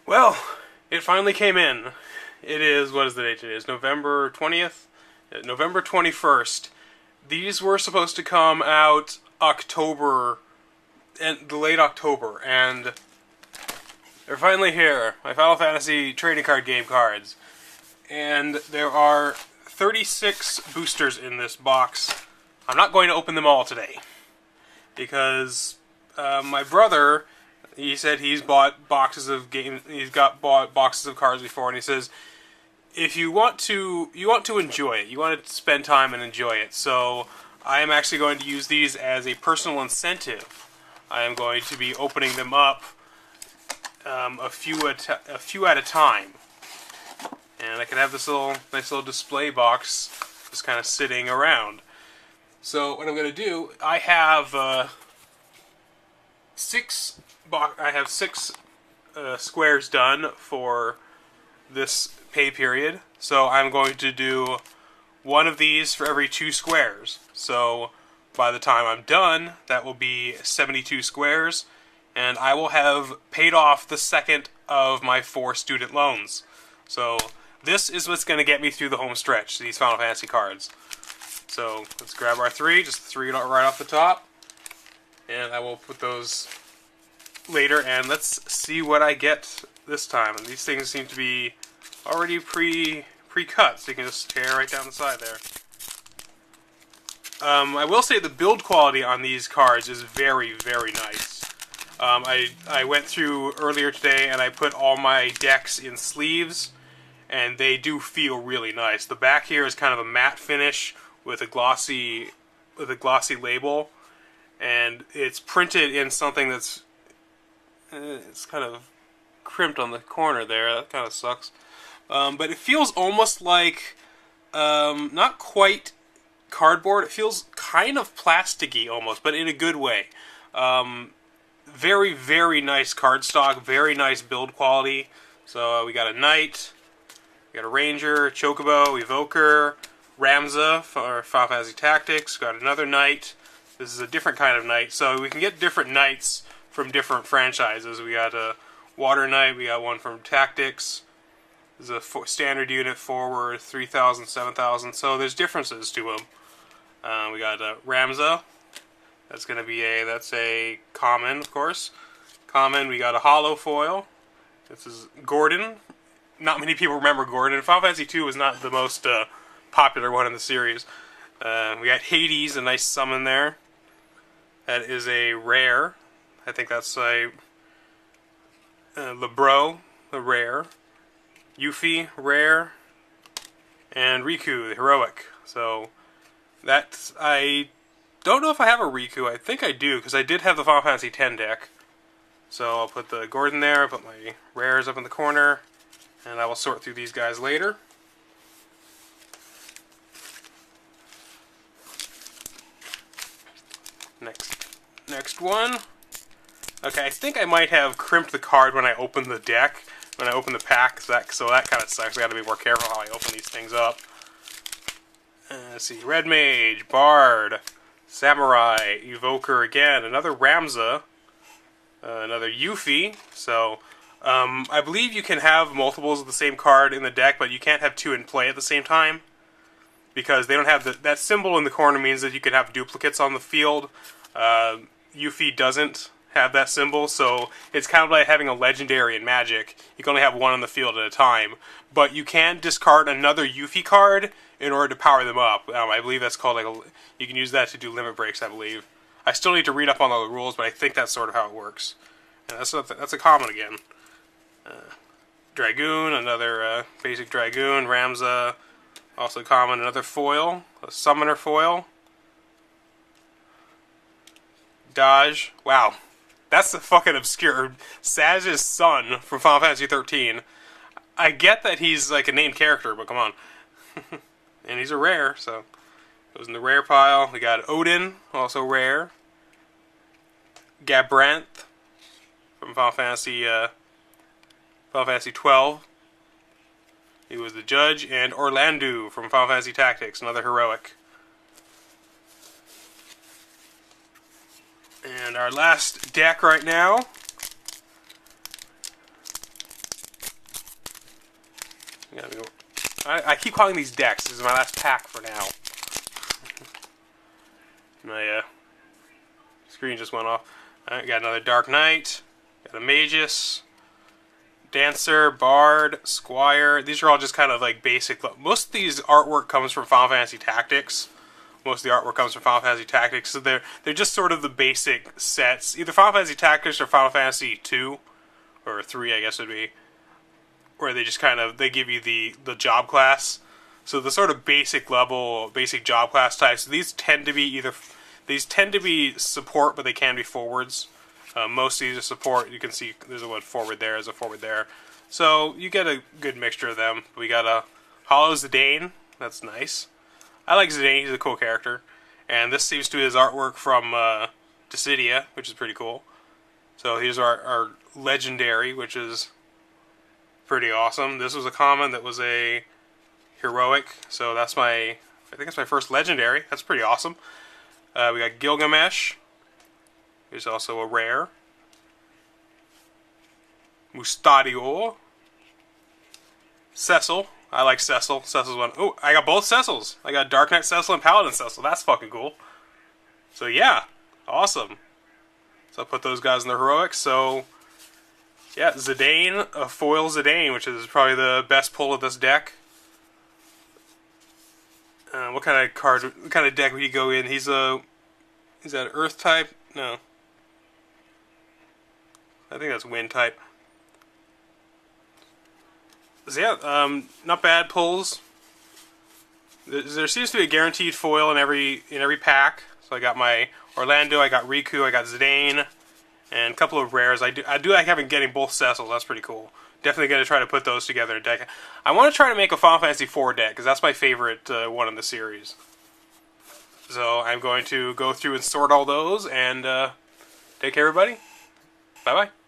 Well, it finally came in. It is, what is the date today? It's November 20th? November 21st. These were supposed to come out October, and the late October, and they're finally here. My Final Fantasy trading card game cards. And there are 36 boosters in this box. I'm not going to open them all today. Because my brother, he said he's bought boxes of games. He's bought boxes of cards before, and he says if you want to enjoy it, you want to spend time and enjoy it. So I am actually going to use these as a personal incentive. I am going to be opening them up a few at a time, and I can have this nice little display box just kind of sitting around. So what I'm going to do, I have six squares done for this pay period. So I'm going to do one of these for every 2 squares. So by the time I'm done, that will be 72 squares, and I will have paid off the second of my 4 student loans. So this is what's going to get me through the home stretch, these Final Fantasy cards. So let's grab our 3, just 3 right off the top, and I will put those later, and let's see what I get this time. And these things seem to be already pre-cut, so you can just tear right down the side there. I will say the build quality on these cards is very, very nice. I went through earlier today and I put all my decks in sleeves, and they do feel really nice. The back here is kind of a matte finish with a glossy label, and it's printed in something that's it's kind of crimped on the corner there. That kind of sucks. But it feels almost like not quite cardboard. It feels kind of plasticky almost, but in a good way. Very, very nice cardstock. Very nice build quality. So we got a Knight, we got a Ranger, Chocobo, Evoker, Ramza for Final Fantasy Tactics. Got another Knight. This is a different kind of Knight. So we can get different Knights from different franchises. We got a Water Knight. We got one from Tactics. This is a standard unit forward, 3,000, 7,000. So there's differences to them. We got Ramza. That's going to be that's a common, of course. Common. We got a holo foil. This is Gordon. Not many people remember Gordon. Final Fantasy II was not the most popular one in the series. We got Hades, a nice summon there. That is a rare. I think that's a Lebro, the rare. Yuffie, rare. And Riku, the heroic. So that's, I don't know if I have a Riku. I think I do, because I did have the Final Fantasy X deck. So I'll put the Gordon there, put my rares up in the corner, and I will sort through these guys later. Next one. Okay, I think I might have crimped the card when I opened the deck, when I opened the pack, so that kind of sucks. I got to be more careful how I open these things up. Let's see, Red Mage, Bard, Samurai, Evoker again, another Ramza, another Yuffie. So I believe you can have multiples of the same card in the deck, but you can't have 2 in play at the same time, because they don't have that symbol in the corner means that you can have duplicates on the field. Yuffie doesn't have that symbol, so it's kind of like having a legendary in Magic. You can only have one on the field at a time, but you can discard another Yuffie card in order to power them up. I believe that's called you can use that to do limit breaks, I believe. I still need to read up on all the rules, but I think that's sort of how it works. And that's a common again. Dragoon, another basic Dragoon. Ramza, also common, another foil, a Summoner foil. Dodge, wow. That's the fucking obscure. Saj's son from Final Fantasy 13. I get that he's like a named character, but come on. And he's a rare, so goes in the rare pile. We got Odin, also rare. Gabranth from Final Fantasy 12. He was the judge, and Orlandu from Final Fantasy Tactics, another heroic. And our last deck right now I keep calling these decks. This is my last pack for now. My screen just went off. Alright, got another Dark Knight. Got a Magus. Dancer, Bard, Squire. These are all just kind of like basic. Most of these artwork comes from Final Fantasy Tactics. Most of the artwork comes from Final Fantasy Tactics, so they're just sort of the basic sets. Either Final Fantasy Tactics or Final Fantasy 2 or 3, I guess it would be, where they just kind of they give you the job class. So the sort of basic level, basic job class types. So these tend to be support, but they can be forwards. Most of these are support. You can see there's a one forward there, there's a forward there. So you get a good mixture of them. We got a Hollow Zidane. That's nice. I like Zidane. He's a cool character. And this seems to be his artwork from Dissidia, which is pretty cool. So here's our Legendary, which is pretty awesome. This was a common that was a heroic. So that's I think it's my first Legendary. That's pretty awesome. We got Gilgamesh. There's also a rare. Mustadio. Cecil. I like Cecil. Cecil's one. Oh, I got both Cecils. I got Dark Knight Cecil and Paladin Cecil. That's fucking cool. So yeah, awesome. So I'll put those guys in the heroics. So yeah, Zidane, a foil Zidane, which is probably the best pull of this deck. What kind of card? What kind of deck would he go in? Is that Earth type? No. I think that's Wind type. So yeah, not bad pulls. There seems to be a guaranteed foil in every pack. So I got my Orlando, I got Riku, I got Zidane, and a couple of rares. I do like getting both Cecils. That's pretty cool. Definitely going to try to put those together in a deck. I want to try to make a Final Fantasy IV deck because that's my favorite one in the series. So I'm going to go through and sort all those and take care, everybody. Bye bye.